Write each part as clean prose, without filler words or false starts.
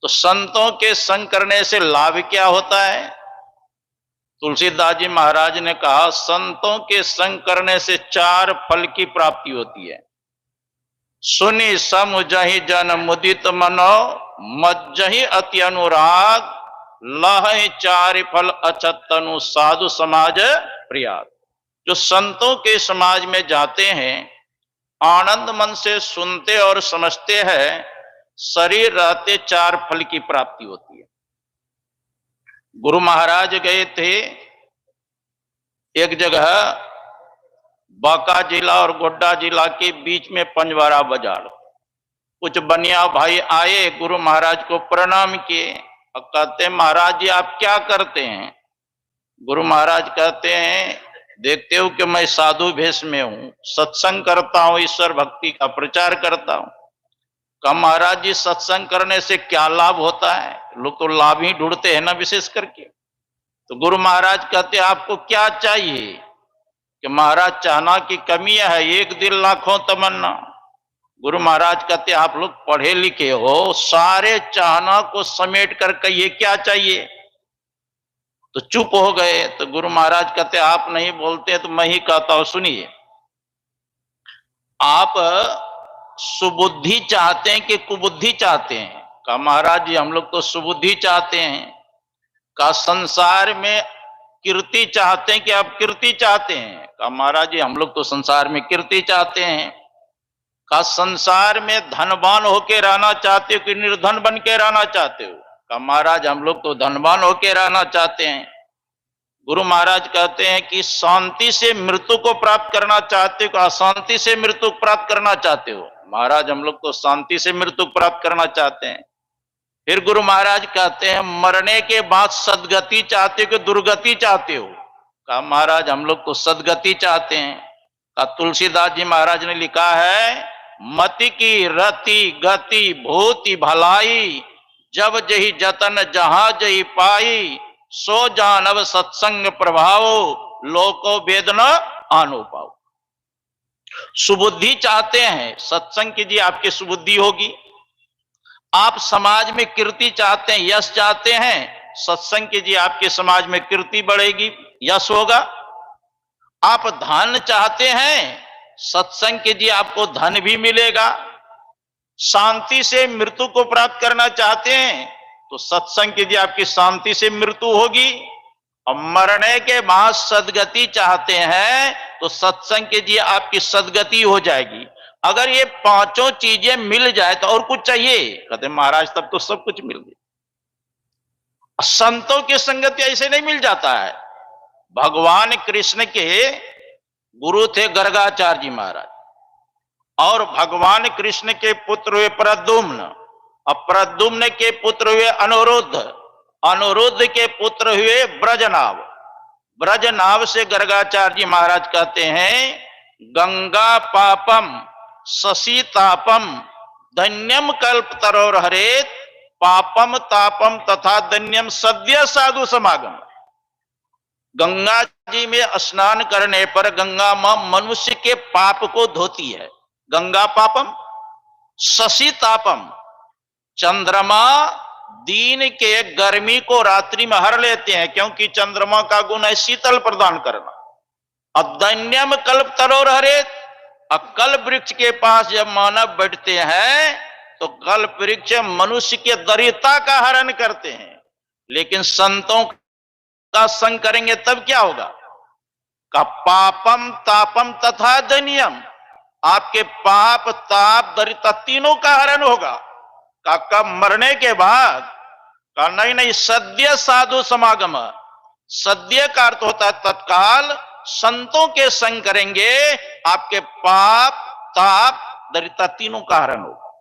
तो संतों के संग करने से लाभ क्या होता है? तुलसीदास जी महाराज ने कहा, संतों के संग करने से 4 फल की प्राप्ति होती है। सुनि समुझहि जन मुदित मनो, मज्जहि अति अनुराग, लहहि 4 फल अछत तनु, साधु समाज प्रिया। जो संतों के समाज में जाते हैं, आनंद मन से सुनते और समझते हैं, शरीर रहते 4 फल की प्राप्ति होती है। गुरु महाराज गए थे एक जगह, बांका जिला और गोड्डा जिला के बीच में पंजवारा बाजार। कुछ बनिया भाई आए, गुरु महाराज को प्रणाम किए और कहते, महाराज जी आप क्या करते हैं? गुरु महाराज कहते हैं, देखते हो कि मैं साधु भेष में हूं, सत्संग करता हूं, ईश्वर भक्ति का प्रचार करता हूं। कहा, महाराज जी सत्संग करने से क्या लाभ होता है? लोग तो लाभ ही ढूंढते हैं ना, विशेष करके। तो गुरु महाराज कहते, आपको क्या चाहिए? कि महाराज चाहना की कमी है, एक दिल लाखों तमन्ना। गुरु महाराज कहते, आप लोग पढ़े लिखे हो, सारे चाहना को समेट कर कहिए क्या चाहिए? तो चुप हो गए। तो गुरु महाराज कहते, आप नहीं बोलते तो मैं ही कहता हूं, सुनिए। आप सुबुद्धि चाहते हैं कि कुबुद्धि चाहते हैं? कहा, महाराज जी हम लोग तो सुबुद्धि चाहते हैं। कहा, संसार में कीर्ति चाहते हैं कि आप कीर्ति चाहते हैं? कहा, महाराज जी हम लोग तो संसार में कीर्ति चाहते हैं। कहा, संसार में धनवान होके रहना चाहते हो कि निर्धन बन के रहना चाहते हो? कहा, महाराज हम लोग तो धनवान होके रहना चाहते हैं। गुरु महाराज कहते हैं कि शांति से मृत्यु को प्राप्त करना चाहते हो कि अशांति से मृत्यु प्राप्त करना चाहते हो? महाराज हम लोग तो शांति से मृत्यु प्राप्त करना चाहते हैं। फिर गुरु महाराज कहते हैं, मरने के बाद सदगति चाहते हो कि दुर्गति चाहते हो? कहा, महाराज हम लोग तो सदगति चाहते हैं। कहा, तुलसीदास जी महाराज ने लिखा है, मति की रति गति भूति भलाई, जब जही जतन जहां जही पाई, सो जानव सत्संग प्रभाव, लोको वेद न आनो पाओ। सुबुद्धि चाहते हैं, सत्संग कीजिए, आपकी सुबुद्धि होगी। आप समाज में कीर्ति चाहते हैं, यश चाहते हैं, सत्संग कीजिए, आपके समाज में कीर्ति बढ़ेगी, यश होगा। आप धन चाहते हैं, सत्संग कीजिए, आपको धन भी मिलेगा। शांति से मृत्यु को प्राप्त करना चाहते हैं तो सत्संग कीजिए, आपकी शांति से मृत्यु होगी। और मरने के बाद सदगति चाहते हैं तो सत्संग कीजिए, आपकी सदगति हो जाएगी। अगर ये 5 चीजें मिल जाए तो और कुछ चाहिए? कहते महाराज तब तो सब कुछ मिल गया। संतों की संगति ऐसे नहीं मिल जाता है। भगवान कृष्ण के गुरु थे गर्गाचार्य जी महाराज, और भगवान कृष्ण के पुत्र हुए प्रद्युम्न, और प्रद्युम्न के पुत्र हुए अनिरुद्ध, अनिरुद्ध के पुत्र हुए ब्रजनाभ। ब्रजनाभ से गर्गाचार्य जी महाराज कहते हैं, गंगा पापम शशि तापम धन्यम कल्प तरोर हरेत, पापम तापम तथा धन्यम सद्य साधु समागम। गंगा जी में स्नान करने पर गंगा मां मनुष्य के पाप को धोती है, गंगा पापम। शशि तापम, चंद्रमा दिन के गर्मी को रात्रि में हर लेते हैं, क्योंकि चंद्रमा का गुण है शीतल प्रदान करना। अदन्यम कल्प तरोर हरेत, कल्प वृक्ष के पास जब मानव बैठते हैं तो कल्प वृक्ष मनुष्य के दरिद्रता का हरण करते हैं। लेकिन संतों का संग करेंगे तब क्या होगा? का पापम तापम तथा धन्यम, आपके पाप ताप दरिद्रता तीनों का हरण होगा। का कब? मरने के बाद। का नहीं, सद्य साधु समागम। सद्य का अर्थ होता है तत्काल। संतों के संग करेंगे, आपके पाप ताप दरिद्रता तीनों का हरण होगा।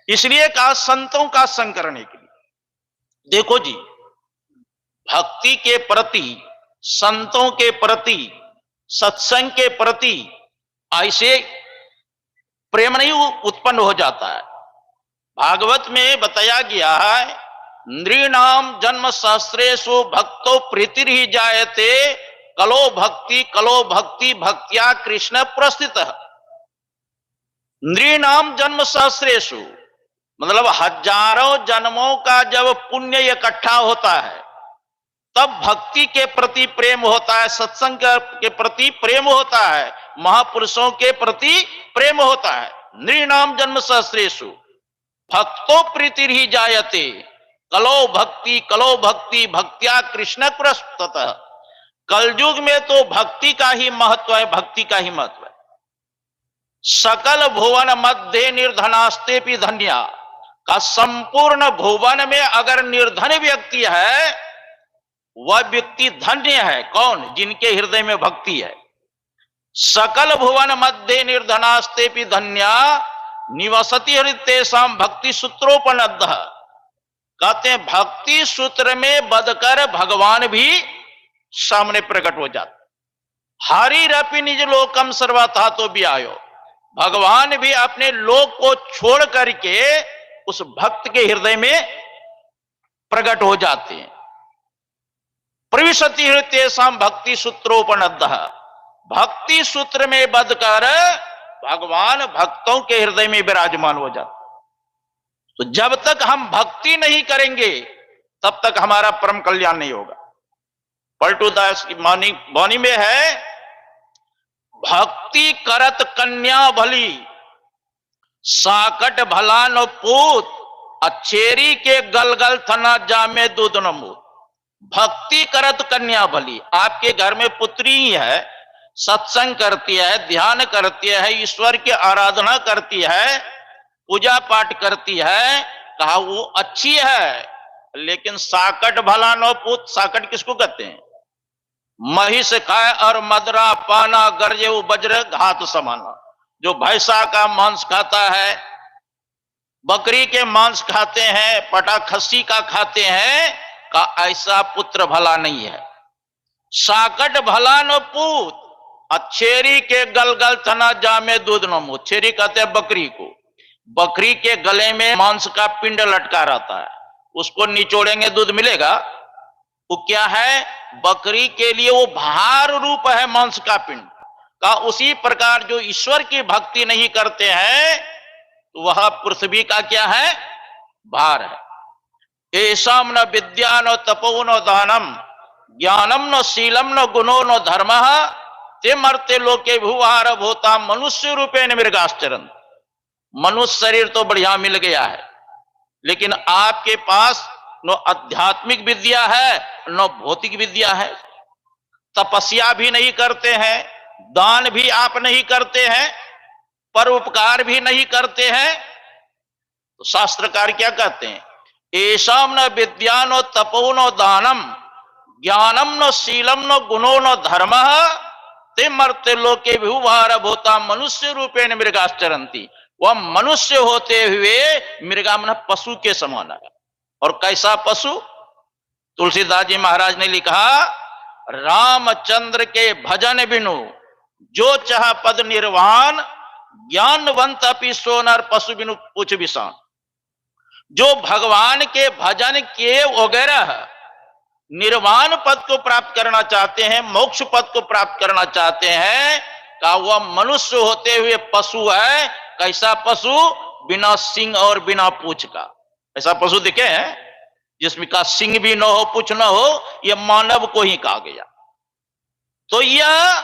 इसलिए कहा संतों का संग करने के लिए। देखो जी, भक्ति के प्रति, संतों के प्रति, सत्संग के प्रति ऐसे प्रेम नहीं उत्पन्न हो जाता है। भागवत में बताया गया है, नृणाम जन्म सहस्रेषु भक्तो प्रीतिर ही जायते, कलो भक्ति भक्त्या कृष्ण प्रस्थित। नृणाम जन्म सहस्रेषु, मतलब हजारों जन्मों का जब पुण्य इकट्ठा होता है तब भक्ति के प्रति प्रेम होता है, सत्संग के प्रति प्रेम होता है, महापुरुषों के प्रति प्रेम होता है। नृणाम जन्म सहस्रेषु भक्तो प्रीति ही जायते, कलो भक्ति भक्त्या कृष्ण पुरस्ततः। कलयुग में तो भक्ति का ही महत्व है, भक्ति का ही महत्व है। सकल भुवन मध्य निर्धनास्ते भी धन्या का संपूर्ण भुवन में अगर निर्धन व्यक्ति है वह व्यक्ति धन्य है। कौन? जिनके हृदय में भक्ति है। सकल भुवन मध्य निर्धनास्ते भी धन्या निवसति हृतेषाम भक्ति सूत्रोपनद्ध। कहते हैं भक्ति सूत्र में बदकर भगवान भी सामने प्रकट हो जाते। हरिरपि निज लोकम सर्वथा तो भी आयो, भगवान भी अपने लोक को छोड़ करके उस भक्त के हृदय में प्रकट हो जाते हैं। प्रविशति हृतेषाम भक्ति सूत्रोपनद्ध, भक्ति सूत्र में बदकर भगवान भक्तों के हृदय में विराजमान हो जाते। तो जब तक हम भक्ति नहीं करेंगे तब तक हमारा परम कल्याण नहीं होगा। पलटू दास की वाणी में है, भक्ति करत कन्या भली साकट भला न पूत, अच्छेरी के गलगल थना जामे दूध न मूत। भक्ति करत कन्या भली, आपके घर में पुत्री ही है, सत्संग करती है, ध्यान करती है, ईश्वर की आराधना करती है, पूजा पाठ करती है, कहा वो अच्छी है, लेकिन साकट भला न पूत। साकट किसको कहते हैं? महिष खाए और मदरा पाना गरजे वज्र घात समाना। जो भैंसा का मांस खाता है, बकरी के मांस खाते हैं, पटा खस्सी का खाते हैं, का ऐसा पुत्र भला नहीं है। साकट भला न पूत, अच्छेरी के गलगल थना जामे दूध न मुंह। छेरी कहते हैं बकरी को। बकरी के गले में मांस का पिंड लटका रहता है, उसको निचोड़ेंगे दूध मिलेगा? वो क्या है? बकरी के लिए वो भार रूप है मांस का पिंड का। उसी प्रकार जो ईश्वर की भक्ति नहीं करते हैं तो वह पृथ्वी का क्या है? भार है। ऐसाम न विद्या न तपो न दानम ज्ञानम न शीलम न गुणो न धर्म ते मरते लोके भूहार भूता मनुष्य रूपे न मृगाश्चरण। मनुष्य शरीर तो बढ़िया मिल गया है, लेकिन आपके पास न आध्यात्मिक विद्या है न भौतिक विद्या है। तपस्या भी नहीं करते हैं, दान भी आप नहीं करते हैं, परोपकार भी नहीं करते हैं। तो शास्त्रकार क्या कहते हैं? ऐसाम न विद्या न तपो न दानम ज्ञानम न शीलम न गुणो न धर्म ते मर्त्य लोके भूभार भूता मनुष्य रूपे न मृगाश्चरंती। वह मनुष्य होते हुए मृगा मन पशु के समान है। और कैसा पशु? तुलसीदास जी महाराज ने लिखा, रामचंद्र के भजन बिनु जो चाह पद निर्वाण ज्ञानवंत अपि सोनर पशु बिनु पूछ विषाण। जो भगवान के भजन के वगैरह निर्वाण पद को प्राप्त करना चाहते हैं, मोक्ष पद को प्राप्त करना चाहते हैं, का वह मनुष्य होते हुए पशु है। कैसा पशु? बिना सिंह और बिना पूंछ का। ऐसा पशु दिखे हैं जिसमें का सिंह भी न हो, पूंछ न हो, यह मानव को ही कहा गया। तो यह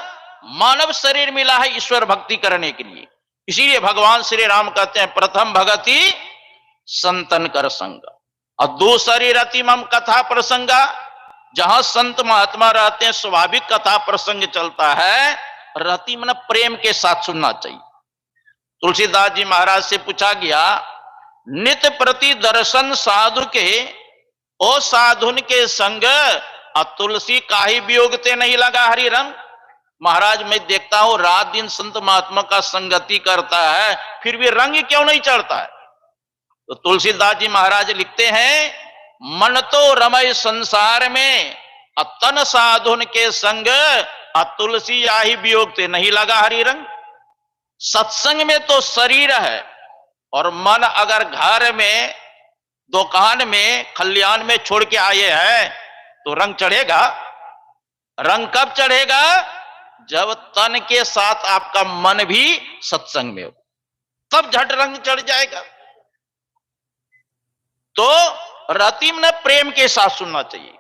मानव शरीर मिला है ईश्वर भक्ति करने के लिए। इसीलिए भगवान श्री राम कहते हैं, प्रथम भगति संतन कर संग और दूसरी रति मम कथा प्रसंगा। जहां संत महात्मा रहते हैं स्वाभाविक कथा प्रसंग चलता है। रति मन प्रेम के साथ सुनना चाहिए। तुलसीदास जी महाराज से पूछा गया, नित्य प्रति दर्शन साधु के ओ साधुन के संग तुलसी काहे वियोगते नहीं लगा हरि रंग। महाराज मैं देखता हूं रात दिन संत महात्मा का संगति करता है, फिर भी रंग क्यों नहीं चढ़ता है? तो तुलसीदास जी महाराज लिखते हैं, मन तो रमय संसार में तन साधुन के संग तुलसी आही वियोगते नहीं लगा हरि रंग। सत्संग में तो शरीर है और मन अगर घर में, दुकान में, खलियान में छोड़ के आए हैं तो रंग चढ़ेगा? रंग कब चढ़ेगा? जब तन के साथ आपका मन भी सत्संग में हो, तब झट रंग चढ़ जाएगा। तो रतीम ने प्रेम के साथ सुनना चाहिए।